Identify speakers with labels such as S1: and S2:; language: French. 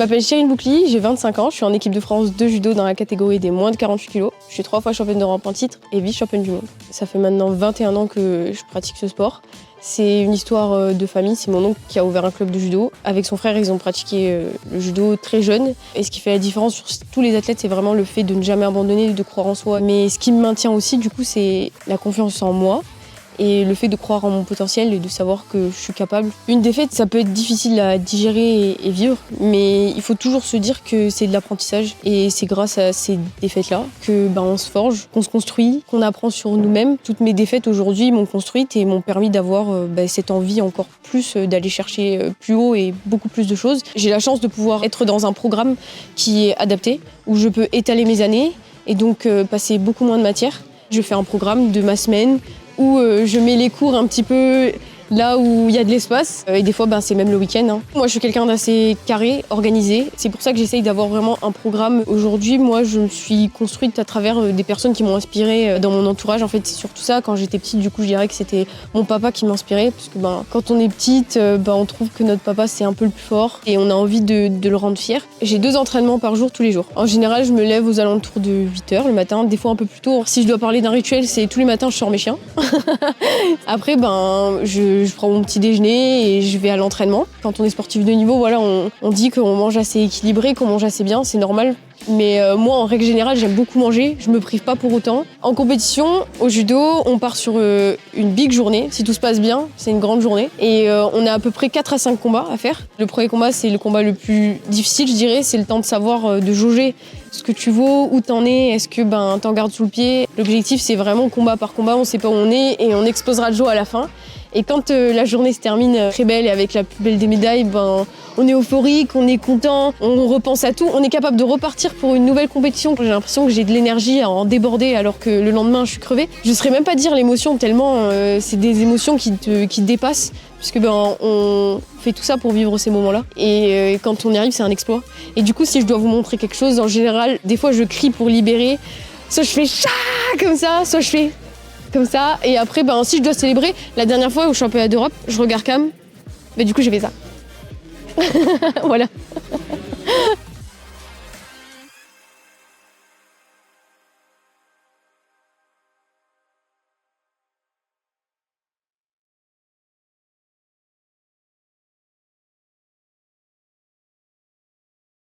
S1: m'appelle Chérine Boucli, j'ai 25 ans, je suis en équipe de France de judo dans la catégorie des moins de 48 kg. Je suis 3 fois championne d'Europe en titre et vice-championne du monde. Ça fait maintenant 21 ans que je pratique ce sport. C'est une histoire de famille, c'est mon oncle qui a ouvert un club de judo. Avec son frère, ils ont pratiqué le judo très jeune. Et ce qui fait la différence sur tous les athlètes, c'est vraiment le fait de ne jamais abandonner, de croire en soi. Mais ce qui me maintient aussi, du coup, c'est la confiance en moi. Et le fait de croire en mon potentiel et de savoir que je suis capable. Une défaite, ça peut être difficile à digérer et vivre, mais il faut toujours se dire que c'est de l'apprentissage. Et c'est grâce à ces défaites-là que on se forge, qu'on se construit, qu'on apprend sur nous-mêmes. Toutes mes défaites aujourd'hui m'ont construite et m'ont permis d'avoir cette envie encore plus d'aller chercher plus haut et beaucoup plus de choses. J'ai la chance de pouvoir être dans un programme qui est adapté, où je peux étaler mes années et donc passer beaucoup moins de matière. Je fais un programme de ma semaine, où je mets les cours un petit peu là où il y a de l'espace. Et des fois, c'est même le week-end. Moi, je suis quelqu'un d'assez carré, organisé. C'est pour ça que j'essaye d'avoir vraiment un programme. Aujourd'hui, moi, je me suis construite à travers des personnes qui m'ont inspirée dans mon entourage. En fait, c'est surtout ça. Quand j'étais petite, du coup, je dirais que c'était mon papa qui m'inspirait. Parce que quand on est petite, on trouve que notre papa, c'est un peu le plus fort. Et on a envie de le rendre fier. J'ai 2 entraînements par jour, tous les jours. En général, je me lève aux alentours de 8h le matin, des fois un peu plus tôt. Si je dois parler d'un rituel, c'est tous les matins, je sors mes chiens. Après, je prends mon petit déjeuner et je vais à l'entraînement. Quand on est sportif de niveau, on dit qu'on mange assez équilibré, qu'on mange assez bien, c'est normal. Mais moi, en règle générale, j'aime beaucoup manger, je me prive pas pour autant. En compétition, au judo, on part sur une big journée. Si tout se passe bien, c'est une grande journée. Et on a à peu près 4 à 5 combats à faire. Le premier combat, c'est le combat le plus difficile, je dirais. C'est le temps de savoir, de jauger ce que tu vaux, où t'en es, est-ce que t'en gardes sous le pied. L'objectif, c'est vraiment combat par combat, on sait pas où on est et on explosera le jour à la fin. Et quand la journée se termine très belle et avec la plus belle des médailles, on est euphorique, on est content, on repense à tout. On est capable de repartir pour une nouvelle compétition. J'ai l'impression que j'ai de l'énergie à en déborder alors que le lendemain, je suis crevée. Je ne saurais même pas dire l'émotion tellement c'est des émotions qui te dépassent. Puisque on fait tout ça pour vivre ces moments-là. Et quand on y arrive, c'est un exploit. Et du coup, si je dois vous montrer quelque chose, en général, des fois, je crie pour libérer. Soit je fais « chat » comme ça, soit je fais comme ça. Et après, si je dois célébrer, la dernière fois au championnat d'Europe, je regarde Cam, du coup j'ai fait ça. Voilà.